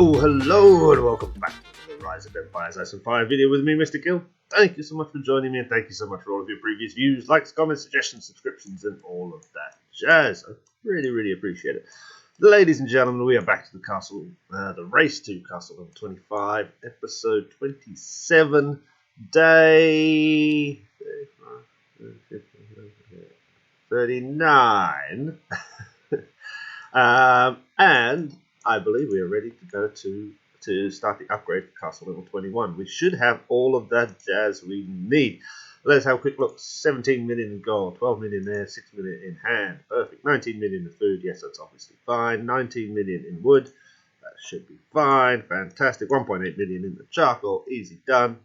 Hello, and welcome back to the Rise of Empires C25 video with me, Mr. Gill. Thank you so much for joining me, and thank you so much for all of your previous views, likes, comments, suggestions, subscriptions, and all of that jazz. I really appreciate it. Ladies and gentlemen, we are back to the castle, the race to Castle Level 25, episode 27, day 39. And I believe we are ready to go to start the upgrade for Castle Level 21. We should have all of that jazz we need. Let's have a quick look. 17 million in gold, 12 million there, 6 million in hand. Perfect. 19 million in food. Yes, that's obviously fine. 19 million in wood. That should be fine. Fantastic. 1.8 million in the charcoal. Easy done.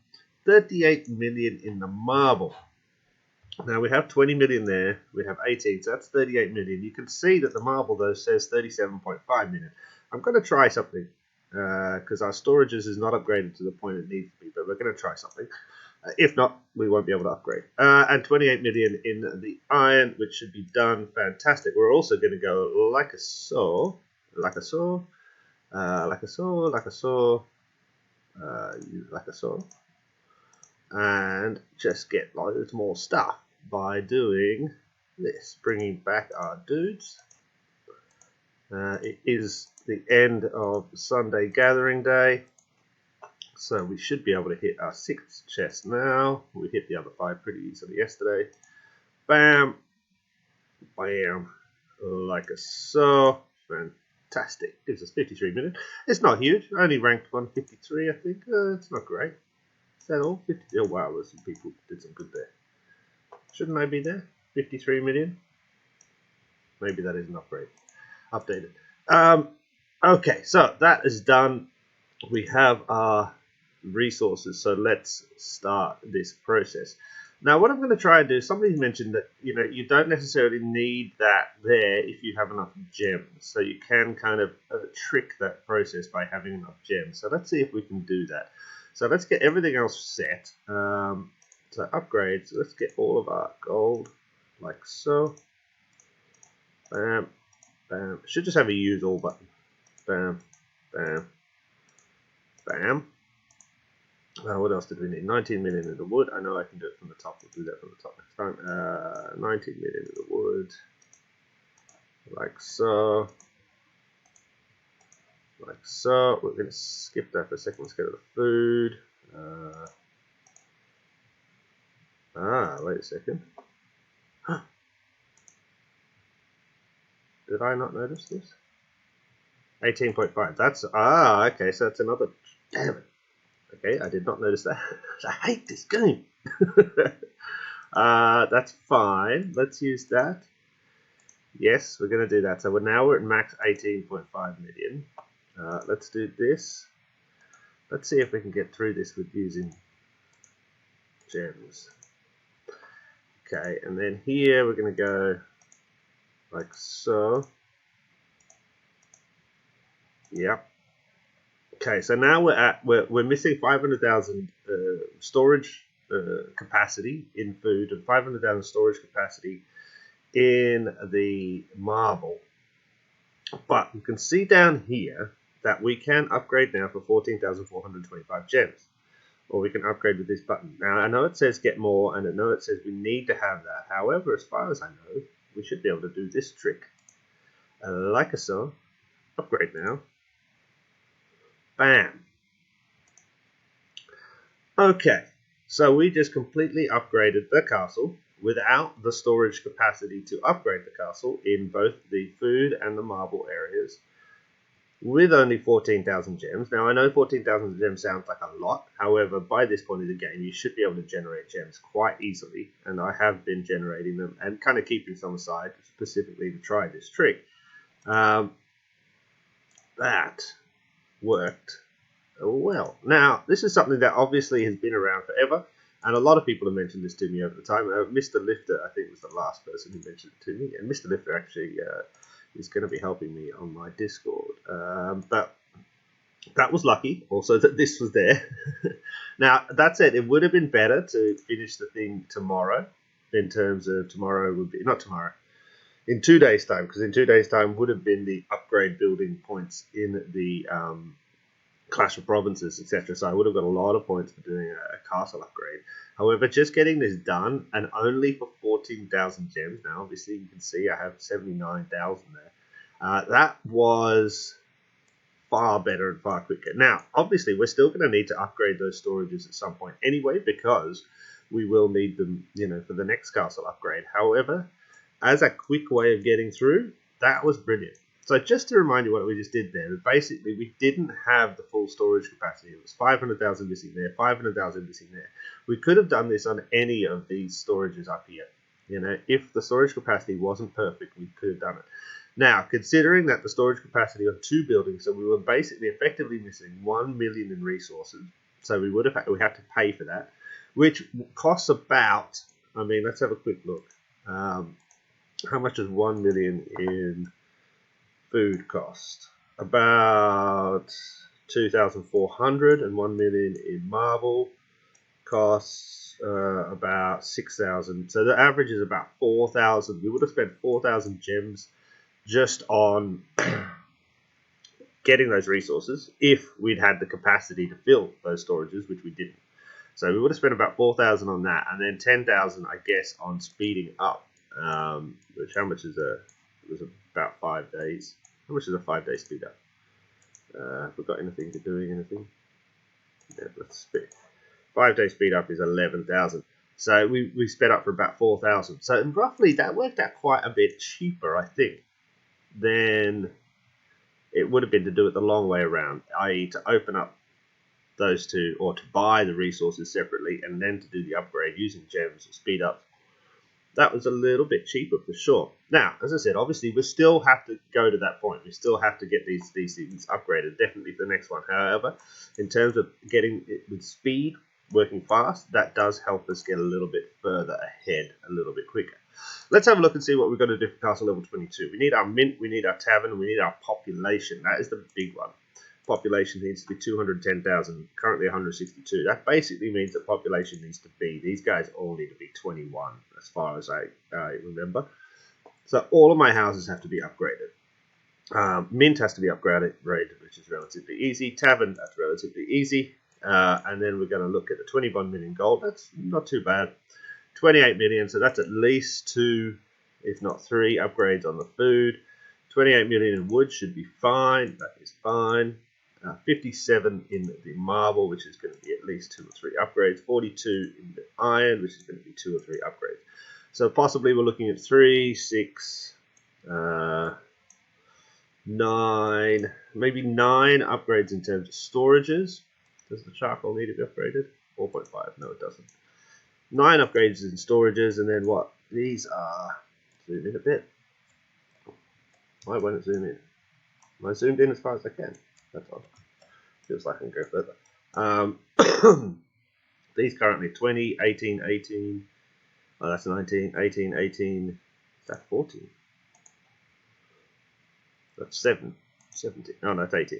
38 million in the marble. Now we have 20 million there. We have 18, so that's 38 million. You can see that the marble, though, says 37.5 million. I'm going to try something because our storages is not upgraded to the point it needs to be, but we're going to try something. If not, we won't be able to upgrade. And 28 million in the iron, which should be done. Fantastic. We're also going to go like a saw, like a saw, like a saw, like a saw, like a saw, and just get loads more stuff by doing this, bringing back our dudes. It is the end of Sunday gathering day, so we should be able to hit our 6th chest now. We hit the other 5 pretty easily yesterday. Bam, bam, like a so. Fantastic. Gives us 53 million. It's not huge. Only ranked 153, I think. It's not great. Is that all? 50? Oh wow, there's some people who did some good there. Shouldn't I be there? 53 million. Maybe that is an upgrade. Updated. Okay, so that is done. We have our resources, so let's start this process. Now, what I'm going to try and do, somebody mentioned that you don't necessarily need that there if you have enough gems, so you can kind of trick that process by having enough gems. So let's see if we can do that. So let's get everything else set. So upgrades. Let's get all of our gold like so. Bam, bam. Should just have a use all button. Bam, bam, bam. What else did we need? 19 million in the wood. I know I can do it from the top. We'll do that from the top next time. 19 million in the wood. Like so. Like so. We're going to skip that for a second. Let's go to the food. Wait a second. Did I not notice this? 18.5. That's okay. So that's another. Damn it. Okay, I did not notice that. I hate this game. That's fine. Let's use that. Yes, we're going to do that. So now we're at max 18.5 million. Let's do this. Let's see if we can get through this with using gems. Okay, and then here we're going to go like so. Yep. Okay, so now we're missing 500,000 storage capacity in food and 500,000 storage capacity in the marble. But you can see down here that we can upgrade now for 14,425 gems. Or we can upgrade with this button. Now, I know it says get more, and I know it says we need to have that. However, as far as I know, we should be able to do this trick. Like so. Upgrade now. Bam. Okay, so we just completely upgraded the castle without the storage capacity to upgrade the castle in both the food and the marble areas with only 14,000 gems. Now, I know 14,000 gems sounds like a lot. However, by this point in the game, you should be able to generate gems quite easily. And I have been generating them and kind of keeping some aside specifically to try this trick. That worked well. Now, this is something that obviously has been around forever. And a lot of people have mentioned this to me over the time. Mr. Lifter, I think, was the last person who mentioned it to me. And Mr. Lifter actually is going to be helping me on my Discord. But that was lucky also that this was there. Now, that said, it would have been better to finish the thing tomorrow. In terms of tomorrow would be, not tomorrow, in 2 days' time. Because in 2 days' time would have been the upgrade building points in the Clash of Provinces, etc. So I would have got a lot of points for doing a castle upgrade. However, just getting this done, and only for 14,000 gems. Now, obviously, you can see I have 79,000 there. That was far better and far quicker. Now, obviously, we're still going to need to upgrade those storages at some point anyway, because we will need them, for the next castle upgrade. However, as a quick way of getting through, that was brilliant. So just to remind you what we just did there, basically we didn't have the full storage capacity. It was 500,000 missing there, 500,000 missing there. We could have done this on any of these storages up here. If the storage capacity wasn't perfect, we could have done it. Now, considering that the storage capacity on 2 buildings, so we were basically effectively missing 1 million in resources, so we have to pay for that, which costs about, let's have a quick look. How much is 1 million in food cost? About 2,400, and 1 million in marble costs about 6,000. So the average is about 4,000. We would have spent 4,000 gems just on getting those resources if we'd had the capacity to fill those storages, which we didn't. So we would have spent about 4,000 on that, and then 10,000, I guess, on speeding up. Which how much is it was about 5 days. How much is a 5-day speed up? Have we got anything to doing anything? Yeah, let's speed. 5-day speed up is 11,000. So we sped up for about 4,000. So roughly that worked out quite a bit cheaper, I think, than it would have been to do it the long way around, i.e. to open up those two, or to buy the resources separately and then to do the upgrade using gems or speed up. That was a little bit cheaper for sure. Now, as I said, obviously we still have to go to that point. We still have to get these things upgraded, definitely for the next one. However, in terms of getting it with speed, working fast, that does help us get a little bit further ahead, a little bit quicker. Let's have a look and see what we've got to do for castle level 22. We need our mint, we need our tavern, and we need our population. That is the big one. Population needs to be 210,000, currently 162. That basically means that population needs to be, these guys all need to be 21, as far as I remember. So all of my houses have to be upgraded. Mint has to be upgraded, which is relatively easy. Tavern, that's relatively easy. And then we're going to look at the 21 million gold. That's not too bad. 28 million, so that's at least 2, if not 3 upgrades on the food. 28 million in wood should be fine. That is fine. 57 in the marble, which is going to be at least 2 or 3 upgrades. 42 in the iron, which is going to be 2 or 3 upgrades. So possibly we're looking at 3, 6, 9, maybe 9 upgrades in terms of storages. Does the charcoal need to be upgraded? 4.5. No, it doesn't. 9 upgrades in storages, and then what? These are, zoom in a bit. Why won't it zoom in? Am I zoomed in as far as I can? That's odd. Feels like I can go further. These currently 20, 18, 18. Oh, that's 19, 18, 18. Is that 14? That's 7, 17. Oh, no, that's 18.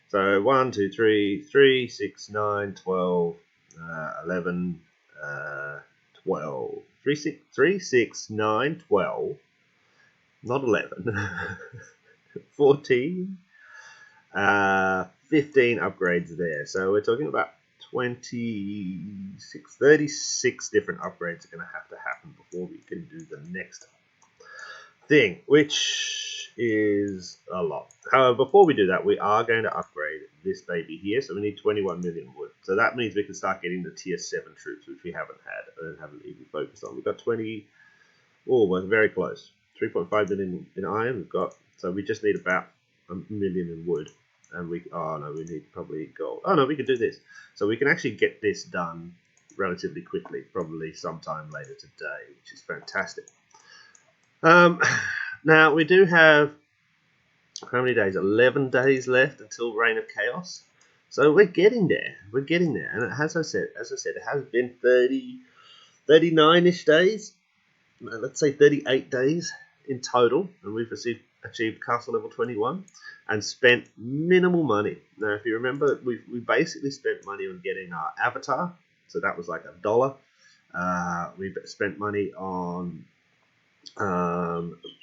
So 1, 2, 3, 3, 6, 9, 12, 11, 12. 3, 6, 9, 12. Not 11. 14. 15 upgrades there. So we're talking about 36 different upgrades are going to happen before we can do the next thing, which is a lot. However, before we do that, we are going to upgrade this baby here. So we need 21 million wood. So that means we can start getting the tier 7 troops, which we haven't had and haven't even focused on. We've got 20. Oh, we're very close. 3.5 million in iron we've got. So we just need about 1 million in wood. And we need probably gold. Oh no, we can do this. So we can actually get this done relatively quickly, probably sometime later today, which is fantastic. Now we do have, how many days? 11 days left until Reign of Chaos. So we're getting there. We're getting there. And as I said, it has been 39-ish days. Let's say 38 days in total, and we've achieved castle level 21 and spent minimal money. Now, if you remember, we basically spent money on getting our avatar, so that was like $1. We spent money on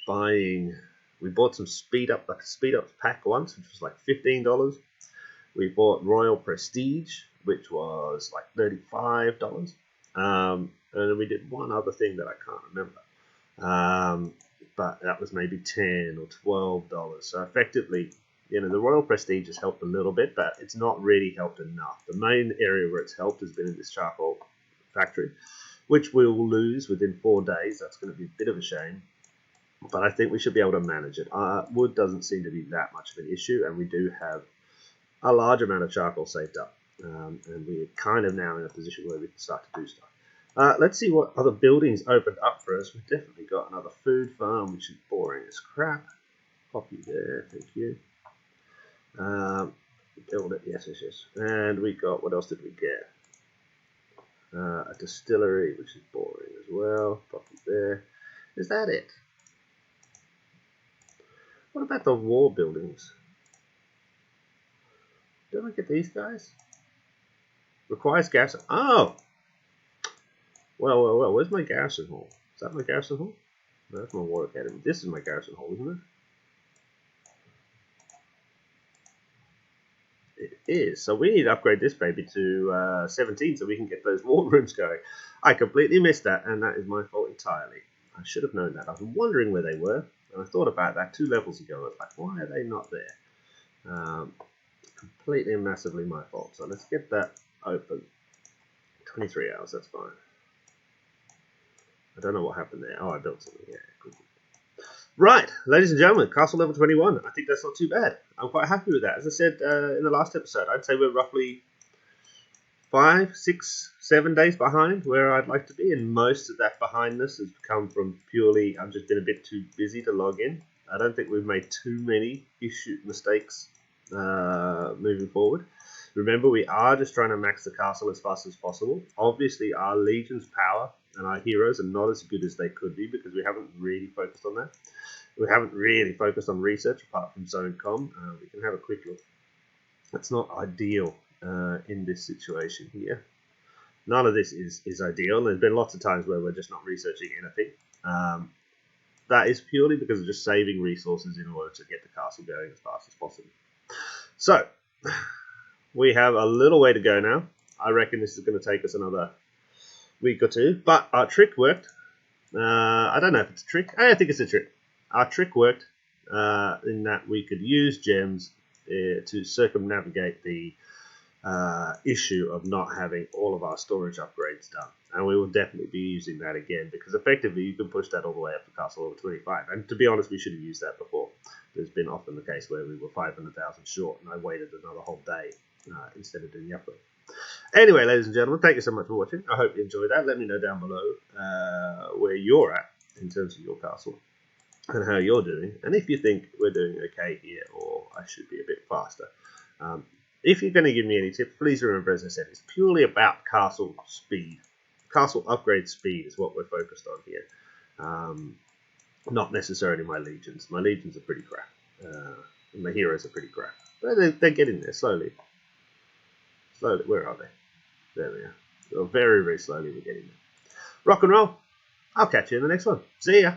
buying. We bought some speed up, like a speed up pack once, which was like $15. We bought Royal Prestige, which was like $35. And then we did one other thing that I can't remember. But that was maybe $10 or $12. So effectively, the Royal Prestige has helped a little bit, but it's not really helped enough. The main area where it's helped has been in this charcoal factory, which we'll lose within 4 days. That's going to be a bit of a shame, but I think we should be able to manage it. Wood doesn't seem to be that much of an issue, and we do have a large amount of charcoal saved up, and we're kind of now in a position where we can start to do stuff. Let's see what other buildings opened up for us. We've definitely got another food farm, which is boring as crap. Copy there, thank you. Build it, yes. And we got, what else did we get? A distillery, which is boring as well. Copy there. Is that it? What about the war buildings? Don't we get these guys? Requires garrison. Oh! Well. Where's my garrison hall? Is that my garrison hall? No, that's my war academy. This is my garrison hall, isn't it? It is. So we need to upgrade this baby to 17 so we can get those war rooms going. I completely missed that, and that is my fault entirely. I should have known that. I was wondering where they were, and I thought about that 2 levels ago. I was like, why are they not there? Completely and massively my fault. So let's get that open. 23 hours, that's fine. I don't know what happened there. Oh, I built something. Yeah, cool. Right, ladies and gentlemen, castle level 21. I think that's not too bad. I'm quite happy with that. As I said in the last episode, I'd say we're roughly 5, 6, 7 days behind where I'd like to be, and most of that behindness has come from purely I've just been a bit too busy to log in. I don't think we've made too many mistakes moving forward. Remember, we are just trying to max the castle as fast as possible. Obviously, our legion's power and our heroes are not as good as they could be because we haven't really focused on that. We haven't really focused on research apart from Zone Com. We can have a quick look. It's not ideal in this situation here. None of this is ideal. There's been lots of times where we're just not researching anything. That is purely because of just saving resources in order to get the castle going as fast as possible. So, we have a little way to go now. I reckon this is going to take us another week or 2. But our trick worked. I don't know if it's a trick. I think it's a trick. Our trick worked in that we could use gems to circumnavigate the issue of not having all of our storage upgrades done. And we will definitely be using that again because effectively you can push that all the way up to castle level 25. And to be honest, we should have used that before. There's been often the case where we were 500,000 short and I waited another whole day instead of doing the upgrade. Anyway, ladies and gentlemen, thank you so much for watching. I hope you enjoyed that. Let me know down below where you're at in terms of your castle and how you're doing, and if you think we're doing okay here or I should be a bit faster. If you're going to give me any tips, please remember, as I said, it's purely about castle speed. Castle upgrade speed is what we're focused on here. Not necessarily my legions. My legions are pretty crap. And my heroes are pretty crap. But they're getting there slowly. Slowly. Where are they? There we are. So very, very slowly we're getting there. Rock and roll. I'll catch you in the next one. See ya.